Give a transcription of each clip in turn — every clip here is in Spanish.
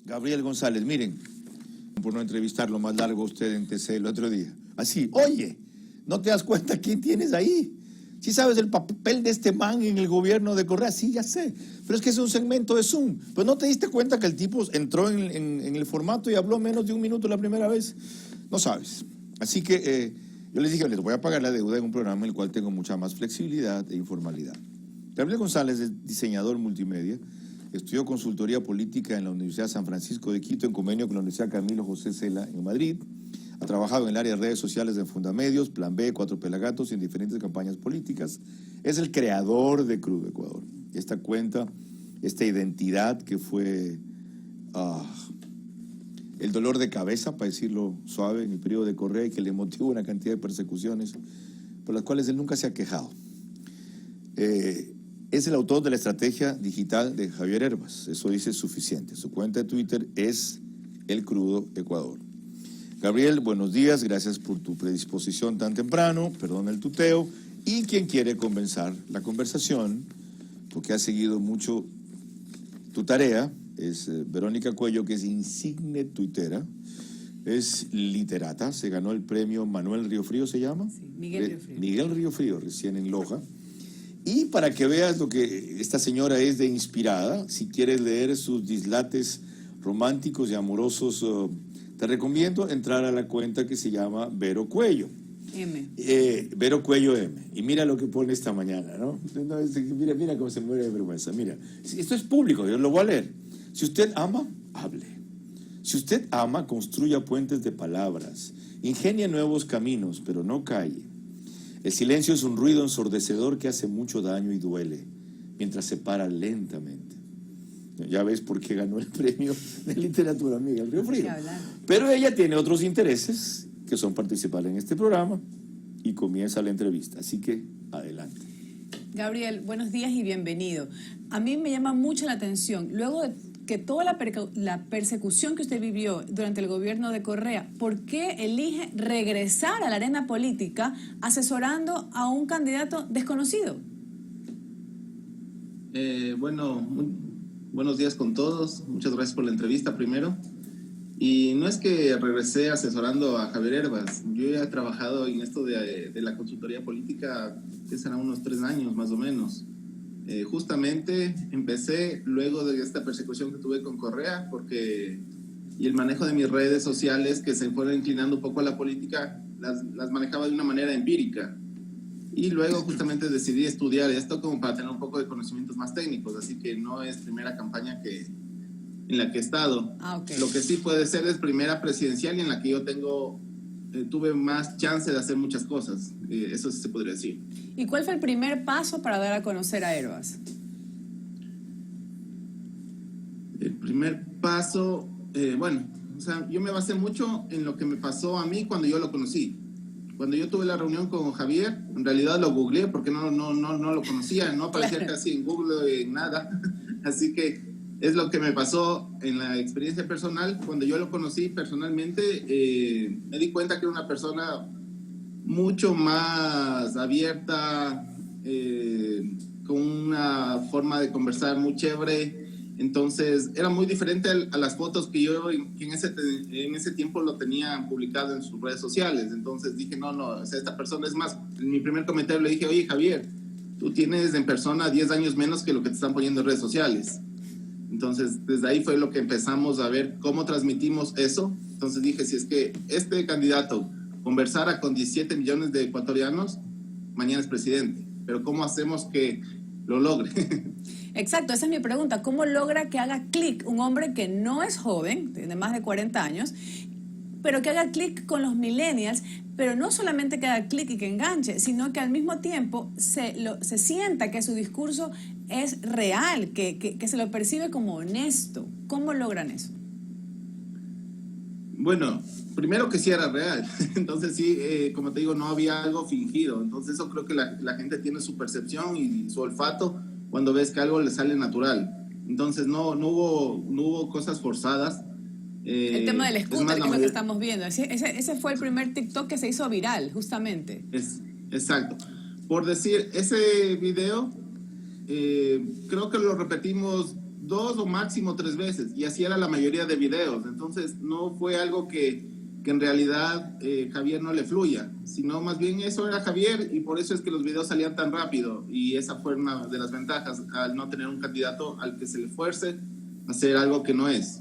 Gabriel González, miren, por no entrevistarlo más largo a usted en TC el otro día. Así, oye, ¿no te das cuenta quién tienes ahí? ¿Sí sabes el papel de este man en el gobierno de Correa? Sí, ya sé, pero es que es un segmento de Zoom. Pues ¿no te diste cuenta que el tipo entró en el formato y habló menos de un minuto la primera vez? No sabes. Así que yo les dije, les voy a pagar la deuda en un programa en el cual tengo mucha más flexibilidad e informalidad. Gabriel González es diseñador multimedia, estudió consultoría política en la Universidad San Francisco de Quito en convenio con la Universidad Camilo José Cela en Madrid. Ha trabajado en el área de redes sociales de Fundamedios, Plan B, Cuatro Pelagatos y en diferentes campañas políticas. Es el creador de Crudo Ecuador. Esta cuenta, esta identidad que fue el dolor de cabeza, para decirlo suave, en el periodo de Correa y que le motivó una cantidad de persecuciones por las cuales él nunca se ha quejado. Es el autor de la estrategia digital de Javier Herbas. Eso dice suficiente. Su cuenta de Twitter es El Crudo Ecuador. Gabriel, buenos días, gracias por tu predisposición tan temprano, perdón el tuteo, y quien quiere comenzar la conversación, porque ha seguido mucho tu tarea, es Verónica Cuello, que es insigne tuitera, es literata, se ganó el premio Manuel Riofrío, ¿se llama? Sí, Miguel Riofrío. Miguel Riofrío, recién en Loja. Y para que veas lo que esta señora es de inspirada, si quieres leer sus dislates románticos y amorosos, te recomiendo entrar a la cuenta que se llama Vero Cuello. M. Vero Cuello M. Y mira lo que pone esta mañana, ¿no? Mira cómo se muere de vergüenza. Mira, esto es público, yo lo voy a leer. Si usted ama, hable. Si usted ama, construya puentes de palabras. Ingenie nuevos caminos, pero no calle. El silencio es un ruido ensordecedor que hace mucho daño y duele, mientras se para lentamente. Ya ves por qué ganó el premio de literatura Miguel Riofrío. Pero ella tiene otros intereses que son participar en este programa y comienza la entrevista. Así que, adelante. Gabriel, buenos días y bienvenido. A mí me llama mucho la atención, luego de que toda la persecución que usted vivió durante el gobierno de Correa, ¿por qué elige regresar a la arena política asesorando a un candidato desconocido? Buenos días con todos. Muchas gracias por la entrevista primero. Y no es que regresé asesorando a Javier Herbas. Yo ya he trabajado en esto de la consultoría política, que serán unos 3 años más o menos. Justamente empecé luego de esta persecución que tuve con Correa, y el manejo de mis redes sociales, que se fueron inclinando un poco a la política, las manejaba de una manera empírica. Y luego justamente decidí estudiar esto como para tener un poco de conocimientos más técnicos, así que no es primera campaña en la que he estado. Okay. Lo que sí puede ser es primera presidencial y en la que yo tuve más chance de hacer muchas cosas, eso sí se podría decir. ¿Y cuál fue el primer paso para dar a conocer a Herbas? El primer paso, yo me basé mucho en lo que me pasó a mí cuando yo lo conocí. Cuando yo tuve la reunión con Javier, en realidad lo googleé porque no lo conocía, no aparecía claro. Casi en Google, en nada. Así que es lo que me pasó en la experiencia personal. Cuando yo lo conocí personalmente, me di cuenta que era una persona mucho más abierta, con una forma de conversar muy chévere. Entonces era muy diferente a las fotos que yo en ese tiempo lo tenía publicado en sus redes sociales. Entonces dije, o sea, esta persona es más. En mi primer comentario le dije, oye Javier, tú tienes en persona 10 años menos que lo que te están poniendo en redes sociales. Entonces desde ahí fue lo que empezamos a ver cómo transmitimos eso. Entonces dije, si es que este candidato conversara con 17 millones de ecuatorianos, mañana es presidente. Pero ¿cómo hacemos que lo logre? Exacto, esa es mi pregunta. ¿Cómo logra que haga clic un hombre que no es joven, tiene más de 40 años, pero que haga clic con los millennials, pero no solamente que haga clic y que enganche, sino que al mismo tiempo se sienta que su discurso es real, que se lo percibe como honesto? ¿Cómo logran eso? Bueno, primero que sí era real. Entonces sí, como te digo, no había algo fingido. Entonces eso creo que la gente tiene su percepción y su olfato cuando ves que algo le sale natural. Entonces no hubo cosas forzadas. El tema del scooter, que es lo que estamos viendo. Ese fue el primer TikTok que se hizo viral, justamente. Exacto. Por decir, ese video, creo que lo repetimos 2 o máximo 3 veces, y así era la mayoría de videos. Entonces no fue algo que en realidad Javier no le fluya, sino más bien eso era Javier, y por eso es que los videos salían tan rápido, y esa fue una de las ventajas al no tener un candidato al que se le fuerce a hacer algo que no es.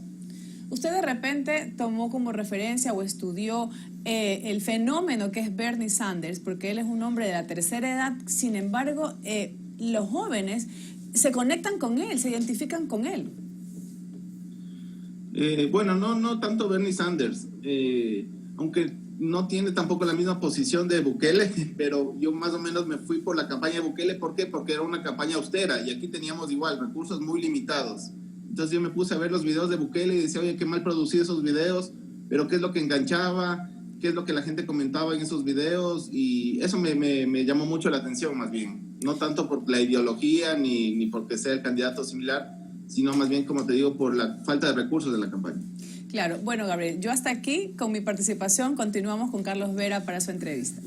Usted de repente tomó como referencia o estudió el fenómeno que es Bernie Sanders, porque él es un hombre de la tercera edad. Sin embargo, los jóvenes se conectan con él, se identifican con él. Bueno, no tanto Bernie Sanders, aunque no tiene tampoco la misma posición de Bukele, pero yo más o menos me fui por la campaña de Bukele. ¿Por qué? Porque era una campaña austera y aquí teníamos igual recursos muy limitados. Entonces yo me puse a ver los videos de Bukele y decía, oye, qué mal producidos esos videos, pero qué es lo que enganchaba, qué es lo que la gente comentaba en esos videos, y eso me llamó mucho la atención más bien. No tanto por la ideología ni porque sea el candidato similar, sino más bien, como te digo, por la falta de recursos de la campaña. Claro. Bueno, Gabriel, yo hasta aquí con mi participación. Continuamos con Carlos Vera para su entrevista.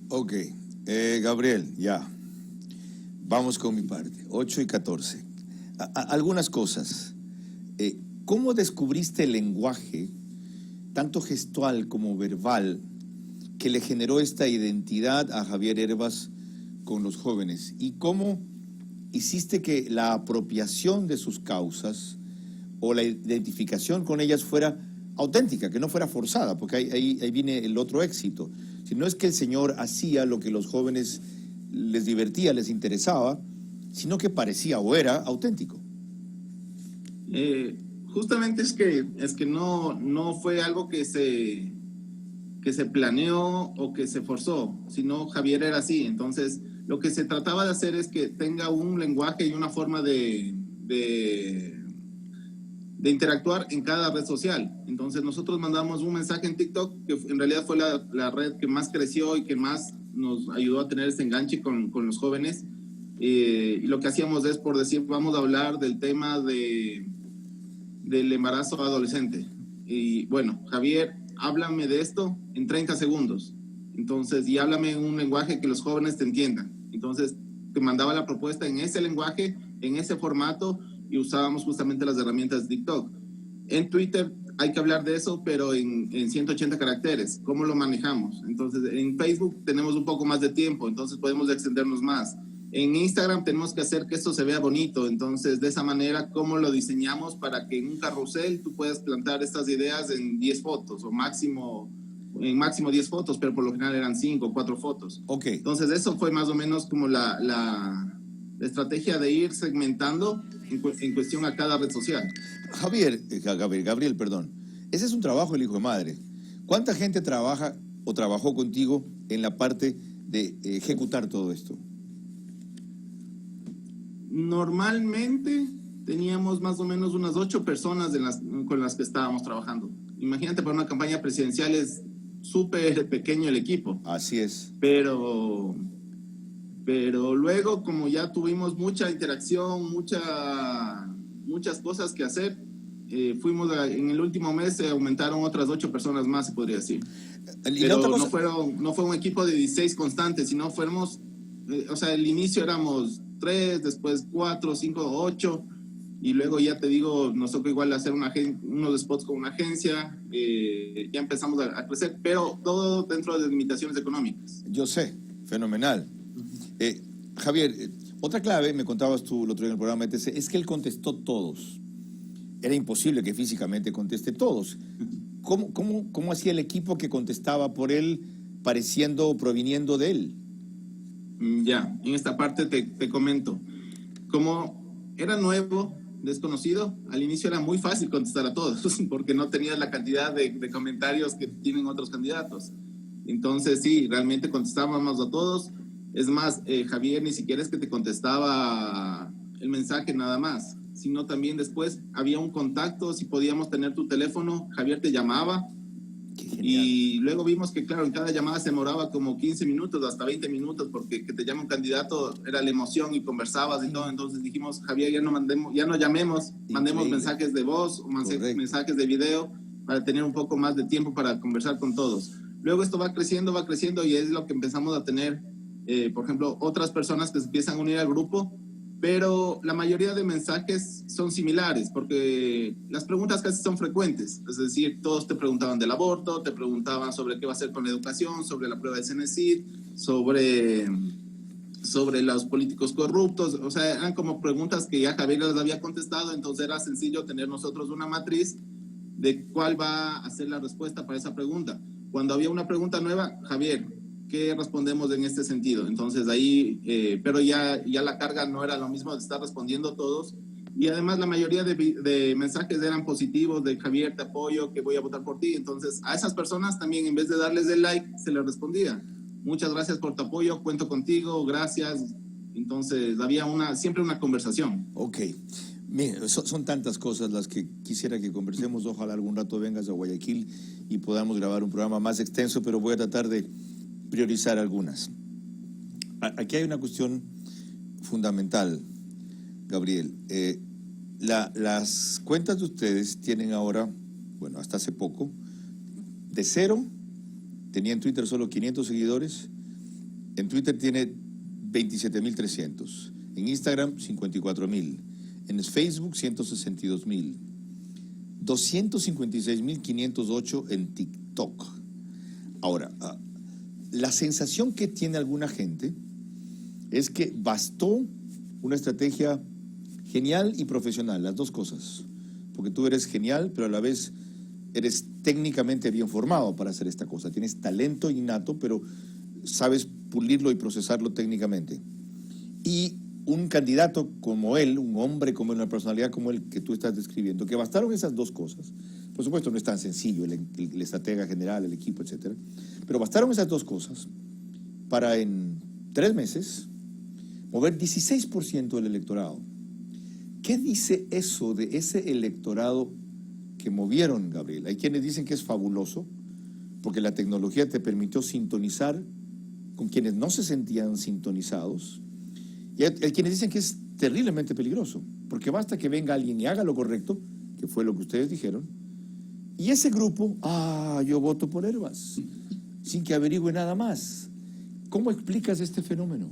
Ok, Gabriel, ya. Vamos con mi parte. 8:14. Algunas cosas. ¿Cómo descubriste el lenguaje, tanto gestual como verbal, que le generó esta identidad a Javier Hervas con los jóvenes? ¿Y cómo hiciste que la apropiación de sus causas o la identificación con ellas fuera auténtica, que no fuera forzada? Porque ahí viene el otro éxito. Si no es que el señor hacía lo que los jóvenes les divertía, les interesaba, sino que parecía o era auténtico. Justamente es que no fue algo que se planeó o que se forzó, sino Javier era así. Entonces lo que se trataba de hacer es que tenga un lenguaje y una forma de interactuar en cada red social. Entonces nosotros mandamos un mensaje en TikTok, que en realidad fue la red que más creció y que más nos ayudó a tener este enganche con los jóvenes. Y lo que hacíamos es, por decir, vamos a hablar del tema del embarazo adolescente. Y bueno, Javier, háblame de esto en 30 segundos. Entonces, y háblame en un lenguaje que los jóvenes te entiendan. Entonces, te mandaba la propuesta en ese lenguaje, en ese formato, y usábamos justamente las herramientas de TikTok. En Twitter hay que hablar de eso, pero en 180 caracteres. ¿Cómo lo manejamos? Entonces, en Facebook tenemos un poco más de tiempo, entonces podemos extendernos más. En Instagram tenemos que hacer que esto se vea bonito. Entonces, de esa manera, ¿cómo lo diseñamos para que en un carrusel tú puedas plantar estas ideas en 10 fotos o máximo 10 fotos, pero por lo general eran 5 o 4 fotos? Okay. Entonces, eso fue más o menos como la estrategia de ir segmentando en cuestión a cada red social. Gabriel, perdón. Ese es un trabajo el hijo de madre. ¿Cuánta gente trabaja o trabajó contigo en la parte de ejecutar todo esto? Normalmente teníamos más o menos unas 8 personas con las que estábamos trabajando. Imagínate, para una campaña presidencial es súper pequeño el equipo. Así es. Pero luego, como ya tuvimos mucha interacción, muchas cosas que hacer, en el último mes se aumentaron otras 8 personas más, se podría decir. Pero no fue un equipo de 16 constantes, sino fuéramos, al inicio éramos 3, después 4, 5, 8, y luego ya te digo, nos tocó igual hacer unos spots con una agencia, ya empezamos a crecer, pero todo dentro de limitaciones económicas. Yo sé, fenomenal. Javier, otra clave, me contabas tú el otro día en el programa ETC, es que él contestó todos. Era imposible que físicamente conteste todos. ¿Cómo hacía el equipo que contestaba por él, pareciendo o proviniendo de él? Ya, en esta parte te comento. Como era nuevo, desconocido, al inicio era muy fácil contestar a todos, porque no tenías la cantidad de comentarios que tienen otros candidatos. Entonces, sí, realmente contestábamos a todos. Es más, Javier ni siquiera es que te contestaba el mensaje nada más, sino también después había un contacto, si podíamos tener tu teléfono, Javier te llamaba. Y luego vimos que, claro, en cada llamada se demoraba como 15 minutos, hasta 20 minutos, porque que te llama un candidato era la emoción y conversabas y todo. Entonces dijimos, Javier, ya no llamemos, mandemos mensajes de voz o mensajes de video para tener un poco más de tiempo para conversar con todos. Luego esto va creciendo y es lo que empezamos a tener, por ejemplo, otras personas que se empiezan a unir al grupo pero la mayoría de mensajes son similares, porque las preguntas casi son frecuentes. Es decir, todos te preguntaban del aborto, te preguntaban sobre qué va a hacer con la educación, sobre la prueba de CENESID, sobre los políticos corruptos. O sea, eran como preguntas que ya Javier les había contestado, entonces era sencillo tener nosotros una matriz de cuál va a ser la respuesta para esa pregunta. Cuando había una pregunta nueva, Javier, ¿qué respondemos en este sentido? Entonces ahí, pero ya la carga no era lo mismo de estar respondiendo todos, y además la mayoría de mensajes eran positivos, de Javier, te apoyo, que voy a votar por ti. Entonces a esas personas también, en vez de darles el like, se les respondía: muchas gracias por tu apoyo, cuento contigo, gracias. Entonces había siempre una conversación. Ok. Mire, son tantas cosas las que quisiera que conversemos. Ojalá algún rato vengas a Guayaquil y podamos grabar un programa más extenso, pero voy a tratar de priorizar algunas. Aquí hay una cuestión fundamental, Gabriel. Las cuentas de ustedes tienen ahora, bueno, hasta hace poco, de cero, tenía en Twitter solo 500 seguidores, en Twitter tiene 27.300, en Instagram 54.000, en Facebook 162.000, 256.508 en TikTok. Ahora, la sensación que tiene alguna gente es que bastó una estrategia genial y profesional, las dos cosas, porque tú eres genial, pero a la vez eres técnicamente bien formado para hacer esta cosa, tienes talento innato, pero sabes pulirlo y procesarlo técnicamente. Y un candidato como él, un hombre como él, una personalidad como él que tú estás describiendo, que bastaron esas dos cosas. Por supuesto no es tan sencillo el estratega general, el equipo, etcétera, pero bastaron esas dos cosas para en 3 meses mover 16% del electorado. ¿Qué dice eso de ese electorado que movieron, Gabriel? Hay quienes dicen que es fabuloso porque la tecnología te permitió sintonizar con quienes no se sentían sintonizados, y hay quienes dicen que es terriblemente peligroso porque basta que venga alguien y haga lo correcto, que fue lo que ustedes dijeron, y ese grupo, yo voto por Hervás, sin que averigüe nada más. ¿Cómo explicas este fenómeno?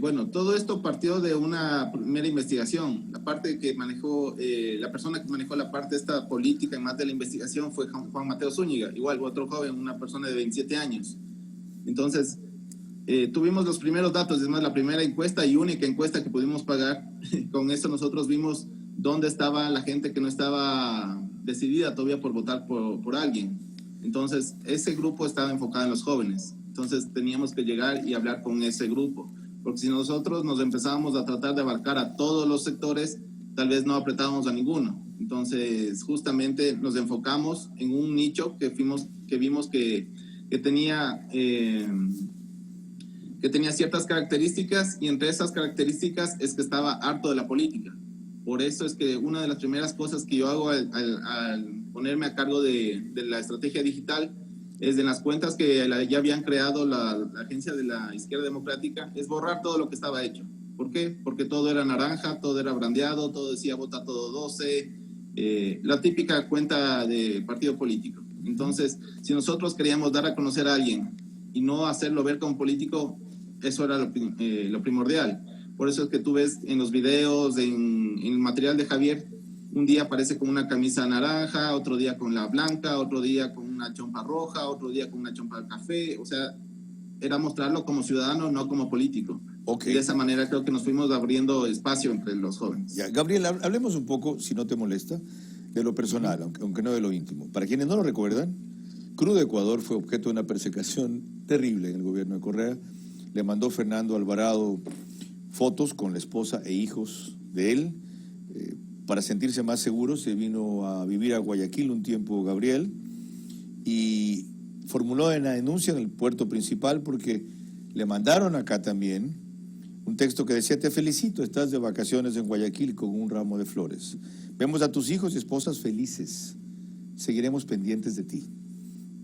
Bueno, todo esto partió de una primera investigación. La parte que manejó, la persona que manejó la parte esta política en más de la investigación fue Juan Mateo Zúñiga, igual otro joven, una persona de 27 años. Entonces, tuvimos los primeros datos, es más, la primera encuesta y única encuesta que pudimos pagar. Con eso nosotros vimos dónde estaba la gente que no estaba decidida todavía por votar por alguien. Entonces, ese grupo estaba enfocado en los jóvenes. Entonces, teníamos que llegar y hablar con ese grupo. Porque si nosotros nos empezábamos a tratar de abarcar a todos los sectores, tal vez no apretábamos a ninguno. Entonces, justamente nos enfocamos en un nicho que vimos que tenía ciertas características, y entre esas características es que estaba harto de la política. Por eso es que una de las primeras cosas que yo hago al ponerme a cargo de la estrategia digital es, en las cuentas que ya habían creado la agencia de la Izquierda Democrática, es borrar todo lo que estaba hecho. ¿Por qué? Porque todo era naranja, todo era brandeado, todo decía vota todo 12, la típica cuenta de partido político. Entonces, si nosotros queríamos dar a conocer a alguien y no hacerlo ver como político, eso era lo primordial. Por eso es que tú ves en los videos, en el material de Javier, un día aparece con una camisa naranja, otro día con la blanca, otro día con una chompa roja, otro día con una chompa café. O sea, era mostrarlo como ciudadano, no como político. Okay. Y de esa manera creo que nos fuimos abriendo espacio entre los jóvenes. Ya, Gabriel, hablemos un poco, si no te molesta, de lo personal, aunque no de lo íntimo. Para quienes no lo recuerdan, Crudo Ecuador fue objeto de una persecución terrible en el gobierno de Correa. Le mandó Fernando Alvarado fotos con la esposa e hijos de él. Para sentirse más seguro se vino a vivir a Guayaquil un tiempo Gabriel y formuló una denuncia en el puerto principal porque le mandaron acá también un texto que decía: te felicito, estás de vacaciones en Guayaquil con un ramo de flores. Vemos a tus hijos y esposas felices. Seguiremos pendientes de ti.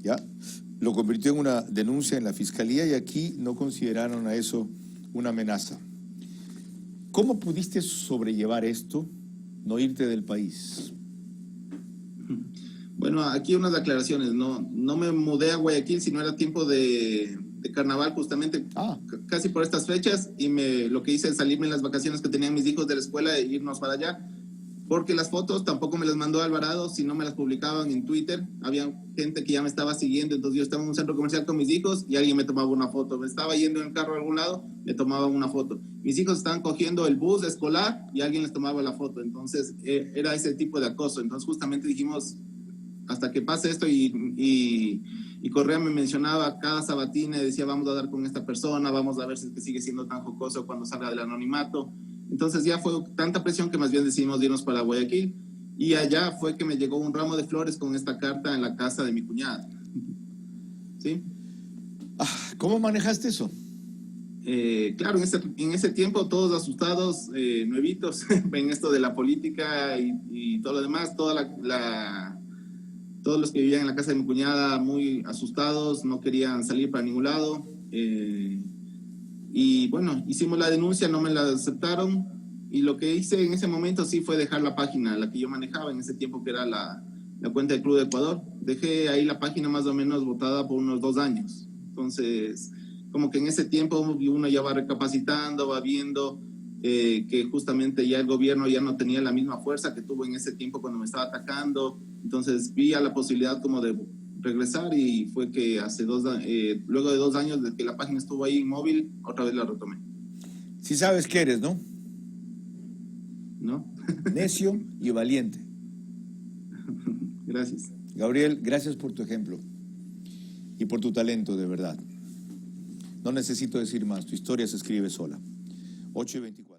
¿Ya? Lo convirtió en una denuncia en la fiscalía y aquí no consideraron a eso una amenaza. ¿Cómo pudiste sobrellevar esto, no irte del país? Bueno, aquí unas aclaraciones. No me mudé a Guayaquil si no era tiempo de de carnaval justamente casi por estas fechas y lo que hice es salirme en las vacaciones que tenían mis hijos de la escuela e irnos para allá. Porque las fotos tampoco me las mandó Alvarado, sino me las publicaban en Twitter. Había gente que ya me estaba siguiendo, entonces yo estaba en un centro comercial con mis hijos y alguien me tomaba una foto. Me estaba yendo en el carro a algún lado, me tomaban una foto. Mis hijos estaban cogiendo el bus escolar y alguien les tomaba la foto. Entonces era ese tipo de acoso. Entonces justamente dijimos, hasta que pase esto y Correa me mencionaba cada sabatina y decía, vamos a dar con esta persona, vamos a ver si es que sigue siendo tan jocoso cuando salga del anonimato. Entonces ya fue tanta presión que más bien decidimos irnos para Guayaquil y allá fue que me llegó un ramo de flores con esta carta en la casa de mi cuñada. ¿Sí? ¿Cómo manejaste eso? Claro, en ese tiempo todos asustados, nuevitos, en esto de la política y todo lo demás, todos los que vivían en la casa de mi cuñada muy asustados, no querían salir para ningún lado. Y bueno, hicimos la denuncia, no me la aceptaron y lo que hice en ese momento sí fue dejar la página, la que yo manejaba en ese tiempo, que era la cuenta del Club de Ecuador. Dejé ahí la página más o menos botada por unos 2 años. Entonces, como que en ese tiempo uno ya va recapacitando, va viendo que justamente ya el gobierno ya no tenía la misma fuerza que tuvo en ese tiempo cuando me estaba atacando. Entonces vi a la posibilidad como de regresar y fue que luego de 2 años de que la página estuvo ahí inmóvil, otra vez la retomé. Sí sabes qué eres, ¿no? ¿No? Necio y valiente. Gracias. Gabriel, gracias por tu ejemplo y por tu talento, de verdad. No necesito decir más, tu historia se escribe sola. 8:24.